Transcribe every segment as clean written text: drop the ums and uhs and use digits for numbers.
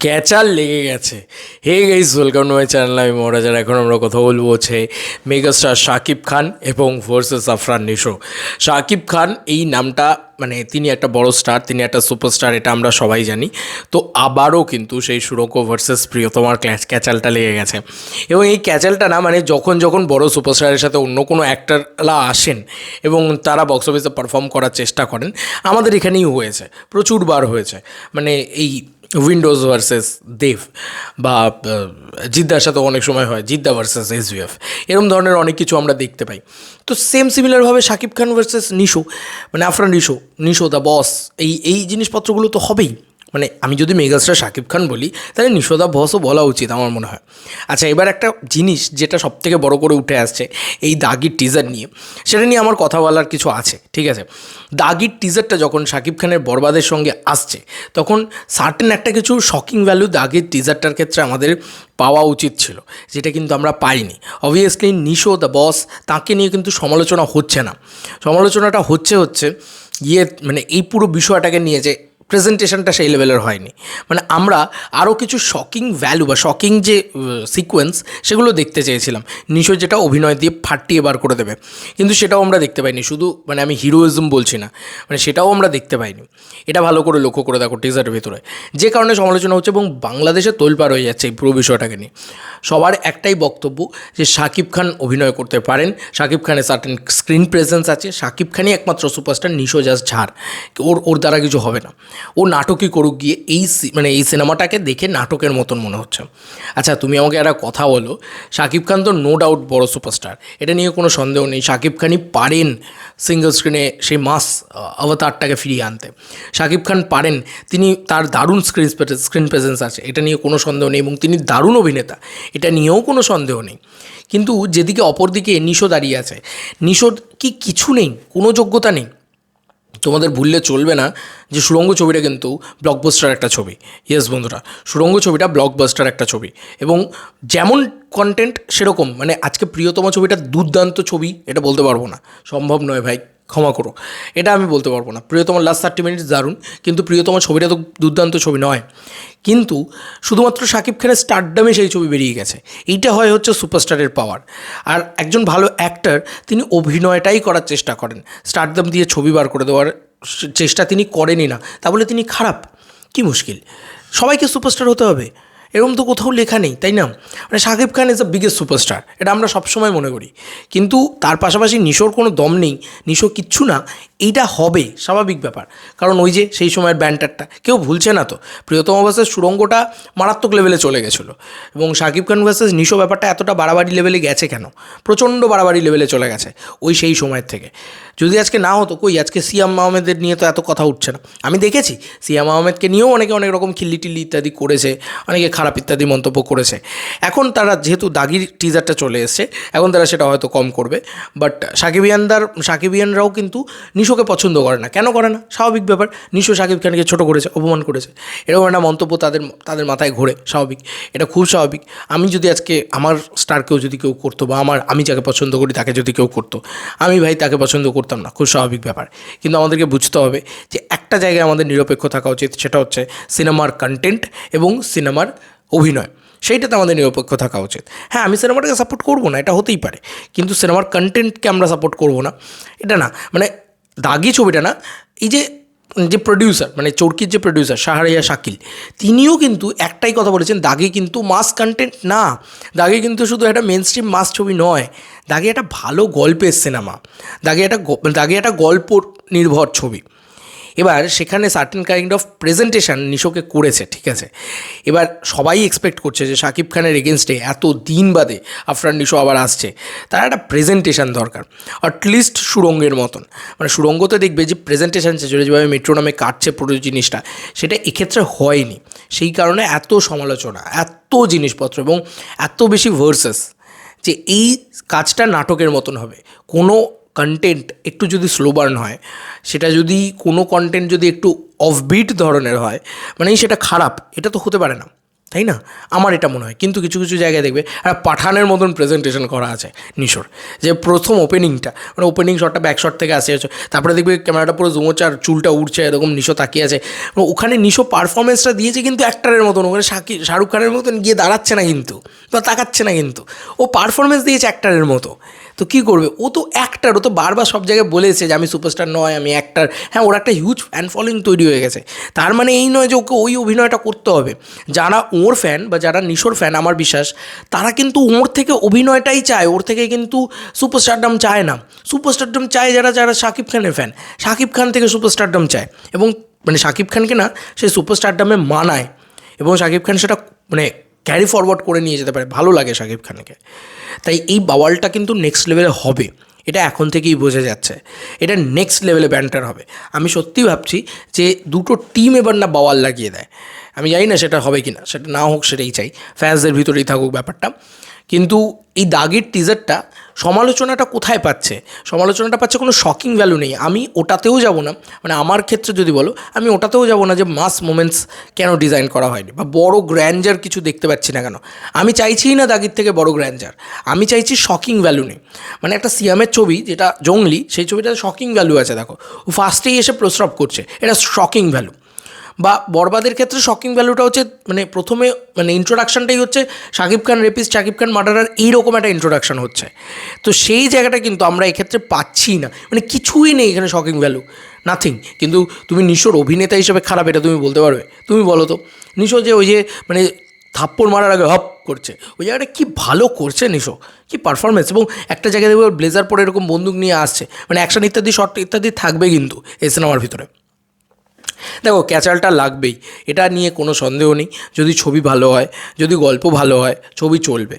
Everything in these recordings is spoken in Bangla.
ক্যাচার লেগে গেছে। Hey guys, welcome to my channel. আমি মহারাজার। এখন আমরা কথা বলবো হচ্ছে মেগাস্টার শাকিব খান এবং ভার্সেস আফরান নিশো। শাকিব খান এই নামটা মানে তিনি একটা বড় স্টার, তিনি একটা সুপারস্টার, এটা আমরা সবাই জানি। তো আবারও কিন্তু সেই সুরঙ্গ ভার্সেস প্রিয়তমার ক্যাচালটা লেগে গেছে। এবং এই ক্যাচালটা না মানে যখন যখন বড় সুপারস্টারের সাথে অন্য কোনো অ্যাক্টাররা আসেন এবং তারা বক্স অফিসে পারফর্ম করার চেষ্টা করেন, আমাদের এখানেই হয়েছে, প্রচুরবার হয়েছে। মানে এই উইন্ডোজ ভার্সেস দেব বা জিদ্দার সাথে অনেক সময় হয় জিদ্দা ভার্সেস এসভিএফ, এরকম ধরনের অনেক কিছু আমরা দেখতে পাই। তো সিমিলারভাবে শাকিব খান ভার্সেস নিশো, মানে আফরান নিশো দ্য বস, এই জিনিসপত্রগুলো তো হবেই। মানে আমি যদি মেগাস্টার শাকিব খান বলি, তাহলে নিশো দ্য বসও বলা উচিত আমার মনে হয়। আচ্ছা, এবার একটা জিনিস যেটা সবথেকে বড় করে উঠে আসছে এই দাগির টিজার নিয়ে, সেটা নিয়ে আমার কথা বলার কিছু আছে, ঠিক আছে। দাগির টিজারটা যখন শাকিব খানের বরবাদের সঙ্গে আসছে, তখন সার্টেন একটা কিছু শকিং ভ্যালু দাগির টিজারটার ক্ষেত্রে আমাদের পাওয়া উচিত ছিল, যেটা কিন্তু আমরা পাইনি। অবভিয়াসলি নিশো দ্য বস, তাকে নিয়ে কিন্তু সমালোচনা হচ্ছে না। সমালোচনাটা হচ্ছে মানে এই পুরো বিষয়টাকে নিয়ে যে প্রেজেন্টেশনটা সেই লেভেলের হয়নি। মানে আমরা আরও কিছু শকিং ভ্যালু বা শকিং যে সিকোয়েন্স, সেগুলো দেখতে চেয়েছিলাম। নিশো যেটা অভিনয় দিয়ে ফাটিয়ে বার করে দেবে, কিন্তু সেটাও আমরা দেখতে পাইনি। শুধু মানে আমি হিরোইজম বলছি না, মানে সেটাও আমরা দেখতে পাইনি। এটা ভালো করে লক্ষ্য করে দেখো টিজারের ভিতরে, যে কারণে সমালোচনা হচ্ছে এবং বাংলাদেশে তোলপাড় হয়ে যাচ্ছে এই পুরো বিষয়টাকে নিয়ে। সবার একটাই বক্তব্য যে শাকিব খান অভিনয় করতে পারেন, শাকিব খানের সার্টেন স্ক্রিন প্রেজেন্স আছে, শাকিব খানই একমাত্র সুপারস্টার, নিশো জাস্ট ঝাড়, ওর দ্বারা কিছু হবে না। ও নাটকই করুক গিয়ে, মানে এই সিনেমাটাকে দেখে নাটকের মতন মনে হচ্ছে। আচ্ছা, তুমি আমাকে একটা কথা বলো, শাকিব খান তো নো ডাউট বড় সুপারস্টার, এটা নিয়ে কোনো সন্দেহ নেই। শাকিব খানই পারেন সিঙ্গল স্ক্রিনে সেই মাস অবতারটাকে ফিরিয়ে আনতে। শাকিব খান পারেন, তিনি তার দারুণ স্ক্রিন প্রেজেন্স আছে, এটা নিয়ে কোনো সন্দেহ নেই, এবং তিনি দারুণ অভিনেতা, এটা নিয়েও কোনো সন্দেহ নেই। কিন্তু যেদিকে অপরদিকে নিশো দাঁড়িয়ে আছে, নিশোর কি কিছু নেই, কোনো যোগ্যতা নেই? তোমাদের ভুললে চলবে না যে সুরঙ্গ ছবিটা কিন্তু ব্লকবাস্টার একটা ছবি। ইয়েস বন্ধুরা, সুরঙ্গ ছবিটা ব্লকবাস্টার একটা ছবি, এবং যেমন কন্টেন্ট সেরকম। মানে আজকে প্রিয়তমা ছবিটা দুর্দান্ত ছবি এটা বলতে পারবো না, সম্ভব নয় ভাই, ক্ষমা করো, এটা আমি বলতে পারবো না। প্রিয়তমার লাস্ট 30 মিনিটস দারুণ, কিন্তু প্রিয়তমা ছবিটা তো দুর্দান্ত ছবি নয়। কিন্তু শুধুমাত্র শাকিব খানের স্টারডামে সেই ছবি বেরিয়ে গেছে। এইটা হচ্ছে সুপারস্টারের পাওয়ার। আর একজন ভালো অ্যাক্টর, তিনি অভিনয়টাই করার চেষ্টা করেন, স্টারডাম দিয়ে ছবি বার করে দেওয়ার চেষ্টা তিনি করেনই না। তা বলে তিনি খারাপ? কি মুশকিল, সবাইকে সুপারস্টার হতে হবে এরকম তো কোথাও লেখা নেই, তাই না? মানে Shakib Khan is the biggest superstar, এটা আমরা সবসময় মনে করি, কিন্তু তার পাশাপাশি নিশোর কোনো দম নেই, নিশো কিচ্ছু না। এইটা হবে স্বাভাবিক ব্যাপার, কারণ ওই যে সেই সময়ের ব্যান্টারটা কেউ ভুলছে না তো। প্রিয়তমা ভার্সেস সুরঙ্গটা মারাত্মক লেভেলে চলে গেছিলো, এবং শাকিব খান ভার্সেস নিশো ব্যাপারটা এতটা বাড়াবাড়ি লেভেলে গেছে কেন? প্রচণ্ড বাড়াবাড়ি লেভেলে চলে গেছে ওই সেই সময়ের থেকে। যদি আজকে না হতো, কই আজকে সিয়াম আহমেদের নিয়ে তো এত কথা উঠছে না। আমি দেখেছি সিয়াম আহমেদকে নিয়েও অনেকে অনেক রকম খিল্লি টিল্লি ইত্যাদি করেছে, অনেকে খারাপ ইত্যাদি মন্তব্য করেছে। এখন তারা যেহেতু দাগির টিজারটা চলে এসছে, এখন তারা সেটা হয়তো কম করবে। বাট সাকিবিয়ানরাও কিন্তু নিশোকে পছন্দ করে না। কেন করে না? স্বাভাবিক ব্যাপার, নিশো শাকিব খানকে ছোটো করেছে, অপমান করেছে, এরকম একটা মন্তব্য তাদের মাথায় ঘোরে, স্বাভাবিক, এটা খুব স্বাভাবিক। আমি যদি আজকে আমার স্টারকেও যদি কেউ করতো, বা আমি যাকে পছন্দ করি তাকে যদি কেউ করতো, আমি ভাই তাকে পছন্দ করতাম না, খুব স্বাভাবিক ব্যাপার। কিন্তু আমাদেরকে বুঝতে হবে যে একটা জায়গায় আমাদের নিরপেক্ষ থাকা উচিত, সেটা হচ্ছে সিনেমার কন্টেন্ট এবং সিনেমার অভিনয়, সেইটাতে আমাদের নিরপেক্ষ থাকা উচিত। হ্যাঁ, আমি সিনেমাটাকে সাপোর্ট করবো না, এটা হতেই পারে, কিন্তু সিনেমার কন্টেন্টকে আমরা সাপোর্ট করবো না, এটা না। মানে দাগি ছবিটা না, এই যে প্রডিউসার, মানে চরকির যে প্রডিউসার শাহরিয়ার শাকিল, তিনিও কিন্তু একটাই কথা বলেছেন, দাগি কিন্তু মাস কন্টেন্ট না, দাগি কিন্তু শুধু একটা মেন স্ট্রিম মাস ছবি নয়, দাগি একটা ভালো গল্পের সিনেমা, দাগি একটা গল্প নির্ভর ছবি। এবার সেখানে সার্টেন কাইন্ড অফ প্রেজেন্টেশন নিশোকে করেছে, ঠিক আছে। এবার সবাই এক্সপেক্ট করছে যে শাকিব খানের এগেনস্টে এত দিন বাদে আফরান নিশো আবার আসছে, তার একটা প্রেজেন্টেশন দরকার, অ্যাটলিস্ট সুরঙ্গের মতন। মানে সুরঙ্গতে দেখবে যে প্রেজেন্টেশন যেভাবে মেট্রো নামে কাটছে পুরো জিনিসটা, সেটা এক্ষেত্রে হয়নি। সেই কারণে এত সমালোচনা, এত জিনিসপত্র এবং এত বেশি ভার্সেস, যে এই কাজটা নাটকের মতন হবে। কোনো কন্টেন্ট একটু যদি স্লো বার্ন হয়, সেটা যদি কোনো কন্টেন্ট যদি একটু অফবিট ধরনের হয়, মানে সেটা খারাপ, এটা তো হতে পারে না। তাই না? আমার এটা মনে হয়। কিন্তু কিছু কিছু জায়গায় দেখবে আর পাঠানের মতন প্রেজেন্টেশন করা আছে নিশোর, যে প্রথম ওপেনিংটা মানে ওপেনিং শটটা ব্যাক শট থেকে আসে, তারপরে দেখবে ক্যামেরাটা পুরো জুমোচ্ছে আর চুলটা উঠছে, এরকম নিশো তাকিয়ে আছে। ওখানে নিশো পারফরমেন্সটা দিয়েছে কিন্তু অ্যাক্টারের মতন, ওখানে শাহরুখ খানের মতন গিয়ে দাঁড়াচ্ছে না কিন্তু, বা তাকাচ্ছে না কিন্তু, ও পারফরমেন্স দিয়েছে অ্যাক্টারের মতো। তো কী করবে, ও তো অ্যাক্টার, ও তো বারবার সব জায়গায় বলেছে যে আমি সুপারস্টার নয়, আমি অ্যাক্টার। হ্যাঁ, ওর একটা হিউজ ফ্যান ফলোয়িং তৈরি হয়ে গেছে, তার মানে এই নয় যে ওকে ওই অভিনয়টা করতে হবে। যারা ওর ফ্যান বা যারা নিশোর ফ্যান, আমার বিশ্বাস তারা কিন্তু ওর থেকে অভিনয়টাই চায়, ওর থেকে কিন্তু সুপারস্টারডম চায় না। সুপারস্টারডম চায় যারা যারা শাকিব খানের ফ্যান, শাকিব খান থেকে সুপারস্টারডম চায়, এবং মানে শাকিব খানকে না সেই সুপারস্টারডমে মানায়, এবং শাকিব খান সেটা মানে ক্যারি ফরওয়ার্ড করে নিয়ে যেতে পারে, ভালো লাগে শাকিব খানকে। তাই এই বাওয়ালটা কিন্তু নেক্সট লেভেলে হবে, এটা এখন থেকেই বোঝা যাচ্ছে, এটা নেক্সট লেভেলে ব্যান্টার হবে। আমি সত্যিই ভাবছি যে দুটো টিম এবার না বাওয়াল লাগিয়ে দেয়। আমি জানি না সেটা হবে কি না, সেটা না হোক সেটাই চাই, ফ্যান্সদের ভিতরেই থাকুক ব্যাপারটা। কিন্তু এই দাগের টিজারটা সমালোচনাটা কোথায় পাচ্ছে? সমালোচনাটা পাচ্ছে কোনো শকিং ভ্যালু নেই। আমি ওটাতেও যাব না, মানে আমার ক্ষেত্রে যদি বলো, আমি ওটাতেও যাব না যে মাস মোমেন্টস কেন ডিজাইন করা হয়নি বা বড় গ্র্যান্ডার কিছু দেখতে পাচ্ছি না কেন। আমি চাইছি না দাগের থেকে বড় গ্র্যান্ডার, আমি চাইছি শকিং ভ্যালু নেই। মানে একটা সিয়ামের ছবি যেটা জঙ্গলি, সেই ছবিটাতে শকিং ভ্যালু আছে, দেখো ও ফার্স্টেই এসে প্রস্রাব করছে, এটা শকিং ভ্যালু। বা বরবাদের ক্ষেত্রে শকিং ভ্যালুটা হচ্ছে মানে প্রথমে মানে ইন্ট্রোডাকশানটাই হচ্ছে শাকিব খান রেপিস্ট, শাকিব খান মার্ডারার, এইরকম একটা ইন্ট্রোডাকশান হচ্ছে। তো সেই জায়গাটা কিন্তু আমরা এক্ষেত্রে পাচ্ছি না, মানে কিছুই নেই এখানে শকিং ভ্যালু, নাথিং। কিন্তু তুমি নিশোর অভিনেতা হিসেবে খারাপ এটা তুমি বলতে পারবে? তুমি বলো তো, নিশো যে ওই যে মানে থাপ্পড় মারার আগে হপ করছে, ওই জায়গাটা কী ভালো করছে নিশো, কী পারফরমেন্স। এবং একটা জায়গায় দেখবে ব্লেজার পরে এরকম বন্দুক নিয়ে আসছে, মানে অ্যাকশন ইত্যাদি শর্ট ইত্যাদি থাকবে কিন্তু এই সিনেমার ভিতরে। দেখো ক্যাচালটা লাগবেই, এটা নিয়ে কোনো সন্দেহ নেই। যদি ছবি ভালো হয়, যদি গল্প ভালো হয়, ছবি চলবে।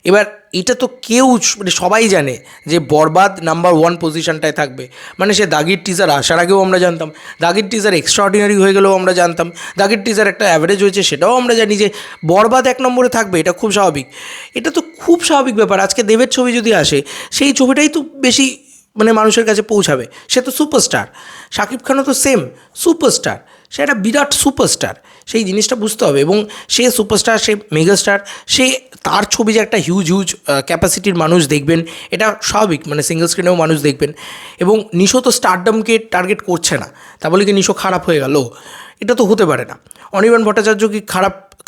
এবার এটা তো কেউ মানে সবাই জানে যে বরবাদ নাম্বার 1 পজিশনটায় থাকবে, মানে সে দাগির টিজার আসার আগেও আমরা জানতাম, দাগির টিজার এক্সট্রা অর্ডিনারি হয়ে গেলেও আমরা জানতাম, দাগির টিজার একটা অ্যাভারেজ হয়েছে সেটাও আমরা জানি, যে বরবাদ 1 নম্বরে থাকবে, এটা খুব স্বাভাবিক। এটা তো খুব স্বাভাবিক ব্যাপার। আজকে দেবের ছবি যদি আসে, সেই ছবিটাই তো বেশি মানে মানুষের কাছে পৌঁছাবে, সে তো সুপারস্টার। শাকিব খানও তো সেম সুপারস্টার, সে একটা বিরাট সুপারস্টার, সেই জিনিসটা বুঝতে হবে। এবং সে সুপারস্টার, সে মেগাস্টার, সে তার ছবি যে একটা হিউজ হিউজ ক্যাপাসিটির মানুষ দেখবেন, এটা স্বাভাবিক, মানে সিঙ্গল স্ক্রিনেও মানুষ দেখবেন। এবং নিশো তো স্টারডমকে টার্গেট করছে না, তা বলে কি নিশো খারাপ হয়ে গেল? এটা তো হতে পারে না। অনির্বাণ ভট্টাচার্য কি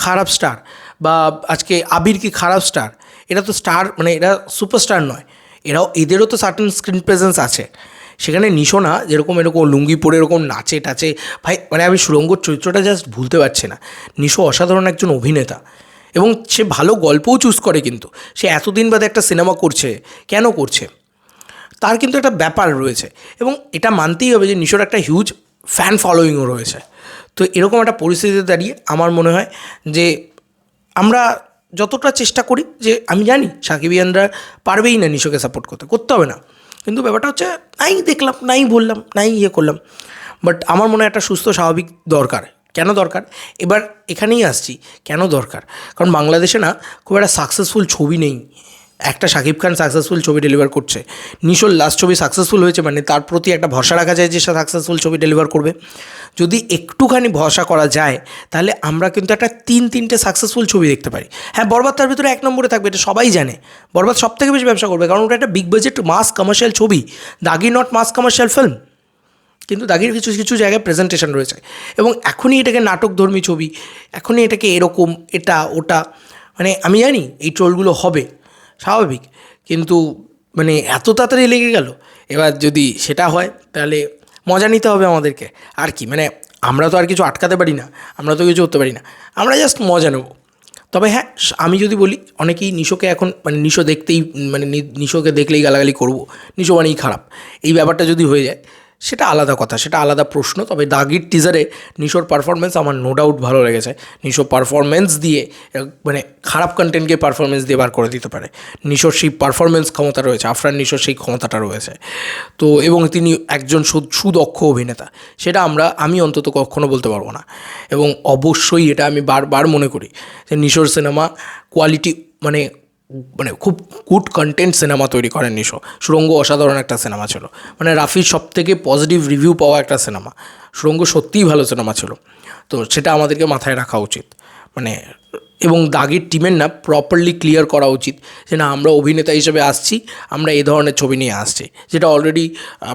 খারাপ স্টার, বা আজকে আবির কি খারাপ স্টার? এটা তো স্টার, মানে এরা সুপারস্টার নয়, এদেরও তো সার্টেন স্ক্রিন প্রেজেন্স আছে। সেখানে নিশো না যেরকম এরকম লুঙ্গি পরে এরকম নাচে টাচে, ভাই মানে আমি সুরঙ্গর চরিত্রটা জাস্ট ভুলতে পারছি না। নিশো অসাধারণ একজন অভিনেতা, এবং সে ভালো গল্পও চুজ করে। কিন্তু সে এতদিন বাদে একটা সিনেমা করছে, কেন করছে? তার কিন্তু একটা ব্যাপার রয়েছে, এবং এটা মানতেই হবে যে নিশোর একটা হিউজ ফ্যান ফলোয়িংও রয়েছে। তো এরকম একটা পরিস্থিতিতে দাঁড়িয়ে আমার মনে হয় যে আমরা যতটা চেষ্টা করি, যে আমি জানি সাকিবিয়ানরা পারবেই না নিশোকে সাপোর্ট করতে হবে না, কিন্তু ব্যাপারটা হচ্ছে নাই দেখলাম, নাই বললাম, নাই ইয়ে করলাম। বাট আমার মনে হয় একটা সুস্থ স্বাভাবিক দরকার। কেন দরকার? এবার এখানেই আসছি, কেন দরকার। কারণ বাংলাদেশে না খুব একটা সাকসেসফুল ছবি নেই। একটা শাকিব খান সাকসেসফুল ছবি ডেলিভার করছে, নিশোর লাস্ট ছবি সাকসেসফুল হয়েছে, মানে তার প্রতি একটা ভরসা রাখা যায় যে সে সাকসেসফুল ছবি ডেলিভার করবে। যদি একটুখানি ভরসা করা যায়, তাহলে আমরা কিন্তু একটা 3-4টে সাকসেসফুল ছবি দেখতে পারি। হ্যাঁ, বরবাদ তার ভিতরে 1 নম্বরে থাকবে, এটা সবাই জানে। বরবাদ সব থেকে বেশি ব্যবসা করবে, কারণ ওটা একটা বিগ বাজেট মাস কমার্শিয়াল ছবি। দাগি নট মাস কমার্শিয়াল ফিল্ম, কিন্তু দাগির কিছু কিছু জায়গায় প্রেজেন্টেশন রয়েছে, এবং এখনই এটাকে নাটকধর্মী ছবি, এখনই এটাকে এরকম এটা ওটা, মানে আমি জানি এই ট্রোলগুলো হবে, স্বাভাবিক। কিন্তু মানে এত তাড়াতাড়ি লেগে গেল। এবার যদি সেটা হয় তাহলে মজা নিতে হবে আমাদেরকে, আর কি। মানে আমরা তো আর কিছু আটকাতে পারি না, আমরা তো কিছু করতে পারি না, আমরা জাস্ট মজা নেব। তবে হ্যাঁ, আমি যদি বলি, অনেকেই নিশোকে এখন মানে নিশো দেখতেই মানে নিশোকে দেখলেই গালাগালি করবো, নিশো মানেই খারাপ, এই ব্যাপারটা যদি হয়ে যায়, সেটা আলাদা কথা, সেটা আলাদা প্রশ্ন। তবে দাগির টিজারে নিশোর পারফরমেন্স আমার নো ডাউট ভালো লেগেছে। নিশো পারফরমেন্স দিয়ে মানে খারাপ কন্টেন্টকে পারফরমেন্স দিয়ে বার করে দিতে পারে। নিশোর সেই পারফরমেন্স ক্ষমতা রয়েছে, আফরান নিশোর সেই ক্ষমতাটা রয়েছে। তো এবং তিনি একজন সুদক্ষ অভিনেতা, সেটা আমি অন্তত কখনো বলতে পারবো না। এবং অবশ্যই এটা আমি বারবার মনে করি যে নিশোর সিনেমা কোয়ালিটি মানে খুব গুড কন্টেন্ট সিনেমা তৈরি করেন নিশো। সুরঙ্গ অসাধারণ একটা সিনেমা ছিল, মানে রাফির সবথেকে পজিটিভ রিভিউ পাওয়া একটা সিনেমা। সুরঙ্গ সত্যিই ভালো সিনেমা ছিল, তো সেটা আমাদেরকে মাথায় রাখা উচিত। মানে এবং দাগির টিমের না প্রপারলি ক্লিয়ার করা উচিত যে না আমরা অভিনেতা হিসেবে আসছি, আমরা এই ধরনের ছবি নিয়ে আসছি, যেটা অলরেডি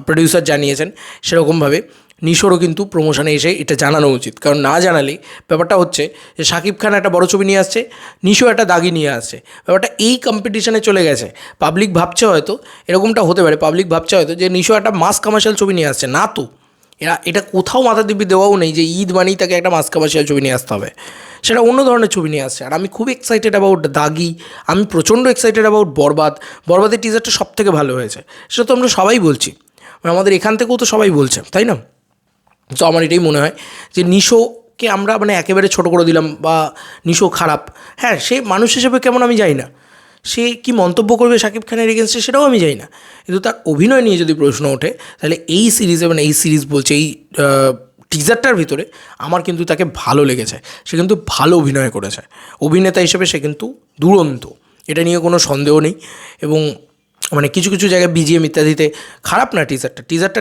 প্রডিউসার জানিয়েছেন। সেরকমভাবে নিশোরও কিন্তু প্রমোশনে এসে এটা জানানো উচিত, কারণ না জানালেই ব্যাপারটা হচ্ছে যে শাকিব খান একটা বড় ছবি নিয়ে আসছে, নিশো একটা দাগি নিয়ে আসছে, ব্যাপারটা এই কম্পিটিশনে চলে গেছে। পাবলিক ভাবছে হয়তো এরকমটা হতে পারে, পাবলিক ভাবছে হয়তো যে নিশো একটা মাস কমার্শিয়াল ছবি নিয়ে আসছে, না তো এটা কোথাও মাথা দিব্যি দেওয়াও নেই যে ঈদ মানেই তাকে একটা মাস কমার্শিয়াল ছবি নিয়ে আসতে হবে, সেটা অন্য ধরনের ছবি নিয়ে আসছে। আর আমি খুব এক্সাইটেড অ্যাবাউট দাগি, আমি প্রচণ্ড এক্সাইটেড অ্যাবাউট বরবাদের টিজারটা সব থেকে ভালো হয়েছে, সেটা তো আমরা সবাই বলছি, আমাদের এখান থেকেও তো সবাই বলছে, তাই না? তো আমার এটাই মনে হয় যে নিশোকে আমরা একেবারে ছোটো করে দিলাম বা নিশো খারাপ। হ্যাঁ, সে মানুষ হিসেবে কেমন আমি জানি না, সে কি মন্তব্য করবে শাকিব খানের এগেনস্টে সেটাও আমি জানি না, কিন্তু তার অভিনয় নিয়ে যদি প্রশ্ন ওঠে তাহলে এই সিরিজে এই সিরিজ বলছে এই টিজারটার ভিতরে আমার কিন্তু তাকে ভালো লেগেছে, সে কিন্তু ভালো অভিনয় করেছে, অভিনেতা হিসেবে সে কিন্তু দুরন্ত, এটা নিয়ে কোনো সন্দেহ নেই। এবং কিছু কিছু জায়গায় বিজিএম ইত্যাদিতে খারাপ না,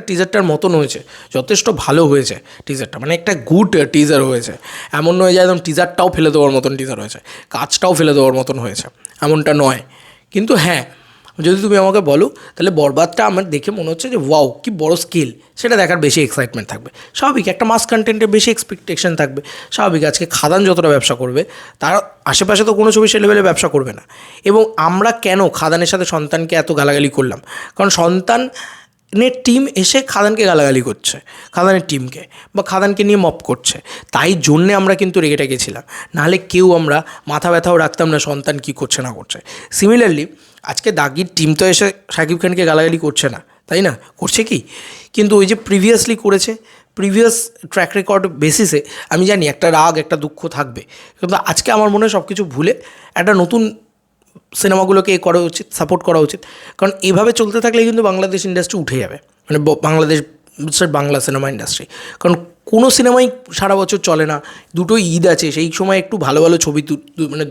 টিজারটার মতন হয়েছে, যথেষ্ট ভালো হয়েছে টিজারটা, একটা গুড টিজার হয়েছে, এমন নয় যে একদম টিজারটাও ফেলে দেওয়ার মতন টিজার হয়েছে, কাজটাও ফেলে দেওয়ার মতন হয়েছে, এমনটা নয়। কিন্তু হ্যাঁ, যদি তুমি আমাকে বলো তাহলে বরবাদটা আমার দেখে মনে হচ্ছে যে ওয়াও কি বড় স্কেল, সেটা দেখার বেশি এক্সাইটমেন্ট থাকবে, স্বাভাবিক একটা মাস কন্টেন্টের বেশি এক্সপেকটেশন থাকবে, স্বাভাবিক। আজকে খাদান যতটা ব্যবসা করবে তার আশেপাশে তো কোনো ছবি সে লেভেলে ব্যবসা করবে না। এবং আমরা কেন খাদানের সাথে সন্তানকে এত গালাগালি করলাম, কারণ সন্তানের টিম এসে খাদানকে গালাগালি করছে, খাদানের টিমকে বা খাদানকে নিয়ে মপ করছে, তাই জন্যে আমরা কিন্তু রেগেটা গেছিলাম, নাহলে কেউ আমরা মাথা ব্যথাও রাখতাম না সন্তান কী করছে না করছে। সিমিলারলি আজকে দাগির টিম তো এসে শাকিব খানকে গালাগালি করছে না, তাই না? করছে কি? কিন্তু ওই যে প্রিভিয়াসলি করেছে, প্রিভিয়াস ট্র্যাক রেকর্ড বেসিসে আমি জানি একটা রাগ একটা দুঃখ থাকবে, কিন্তু আজকে আমার মনে হয় সব কিছু ভুলে একটা নতুন সিনেমাগুলোকে করা উচিত, সাপোর্ট করা উচিত, কারণ এভাবে চলতে থাকলে কিন্তু বাংলাদেশ ইন্ডাস্ট্রি উঠে যাবে, বাংলা সিনেমা ইন্ডাস্ট্রি। কারণ কোনো সিনেমাই সারা বছর চলে না, দুটো ঈদ আছে, সেই সময় একটু ভালো ভালো ছবি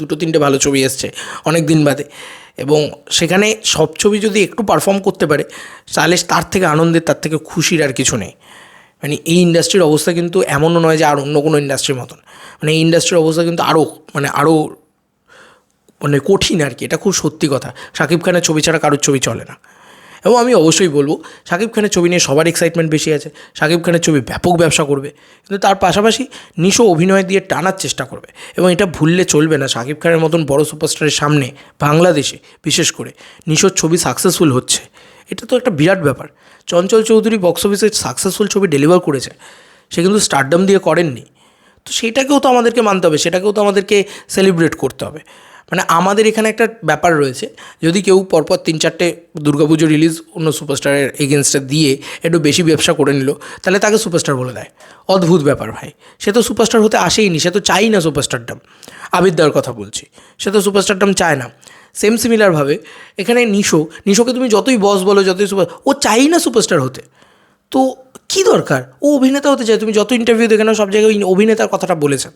দুটো তিনটে ভালো ছবি এসছে অনেক দিন বাদে, এবং সেখানে সব ছবি যদি একটু পারফর্ম করতে পারে তাহলে তার থেকে আনন্দের, তার থেকে খুশির আর কিছু নেই। এই ইন্ডাস্ট্রির অবস্থা কিন্তু এমনও নয় যে আর অন্য কোনো ইন্ডাস্ট্রির মতন, এই ইন্ডাস্ট্রির অবস্থা কিন্তু আরও কঠিন আর কি, এটা খুব সত্যি কথা। শাকিব খানের ছবি ছাড়া কারোর ছবি চলে না, এবং আমি অবশ্যই বলবো শাকিব খানের ছবি নিয়ে সবার এক্সাইটমেন্ট বেশি আছে, শাকিব খানের ছবি ব্যাপক ব্যবসা করবে, কিন্তু তার পাশাপাশি নিশো অভিনয় দিয়ে টানার চেষ্টা করবে, এবং এটা ভুললে চলবে না। শাকিব খানের মতন বড় সুপারস্টারের সামনে বাংলাদেশে বিশেষ করে নিশোর ছবি সাকসেসফুল হচ্ছে, এটা তো একটা বিরাট ব্যাপার। চঞ্চল চৌধুরী বক্স অফিসে সাকসেসফুল ছবি ডেলিভার করেছে, সে কিন্তু স্টারডম দিয়ে করেননি, তো সেটাকেও তো আমাদেরকে মানতে হবে, সেটাকেও তো আমাদেরকে সেলিব্রেট করতে হবে। আমাদের এখানে একটা ব্যাপার রয়েছে, যদি কেউ পরপর 3-4টে দুর্গাপুজো রিলিজ অন্য সুপারস্টারের এগেনস্টে দিয়ে একটু বেশি ব্যবসা করে নিল, তাহলে তাকে সুপারস্টার বলে দেয়। অদ্ভুত ব্যাপার ভাই, সে তো সুপারস্টার হতে আসেইনি, সে তো চাই না সুপারস্টারডাম। আবিদ্যার কথা বলছি, সে তো সুপারস্টারডাম চায় না। সেম সিমিলারভাবে এখানে নিশোকে তুমি যতই বস বলো, যতই ও চাই না সুপারস্টার হতে, তো কী দরকার? ও অভিনেতা হতে চায়, তুমি যত ইন্টারভিউ দেখে নাও সব জায়গায় অভিনেতার কথাটা বলেছে।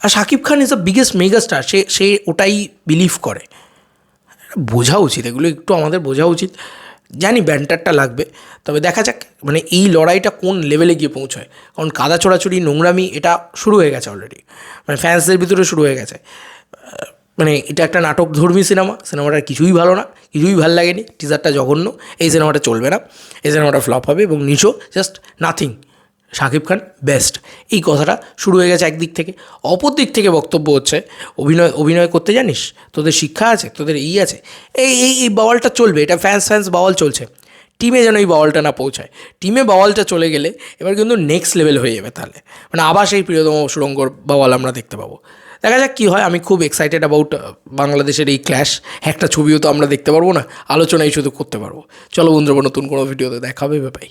আর Shakib Khan is the biggest megastar, সে ওটাই বিলিভ করে। বোঝা উচিত, এগুলো একটু আমাদের বোঝা উচিত। জানি ব্যান্টারটা লাগবে, তবে দেখা যাক এই লড়াইটা কোন লেভেলে গিয়ে পৌঁছায়, কারণ কাদা ছোড়াছুড়ি নোংরামি এটা শুরু হয়ে গেছে অলরেডি, ফ্যান্সদের ভিতরে শুরু হয়ে গেছে। এটা একটা নাটকধর্মী সিনেমাটা কিছুই ভালো না, কিছুই ভালো লাগেনি, টিজারটা জঘন্য, এই সিনেমাটা চলবে না, এই সিনেমাটা ফ্লপ হবে, এবং Nisho just nothing, Shakib Khan best, এই কথাটা শুরু হয়ে গেছে একদিক থেকে। অপর দিক থেকে বক্তব্য হচ্ছে অভিনয় করতে জানিস, তোদের শিক্ষা আছে, তোদের আছে, এই বাওয়ালটা চলবে, এটা ফ্যান্স বাওয়াল চলছে, টিমে যেন এই বাওয়ালটা না পৌঁছায়। টিমে বাওয়ালটা চলে গেলে এবার কিন্তু নেক্সট লেভেল হয়ে যাবে, তাহলে আবার সেই প্রিয়তম সুরঙ্গর বাওয়াল আমরা দেখতে পাবো। দেখা যাক কী হয়, আমি খুব এক্সাইটেড অ্যাবাউট বাংলাদেশের এই ক্ল্যাশ। একটা ছবিও তো আমরা দেখতে পারবো না, আলোচনাই শুধু করতে পারবো। চলো বন্ধুরা, নতুন কোনো ভিডিওতে দেখা হবে, বাই।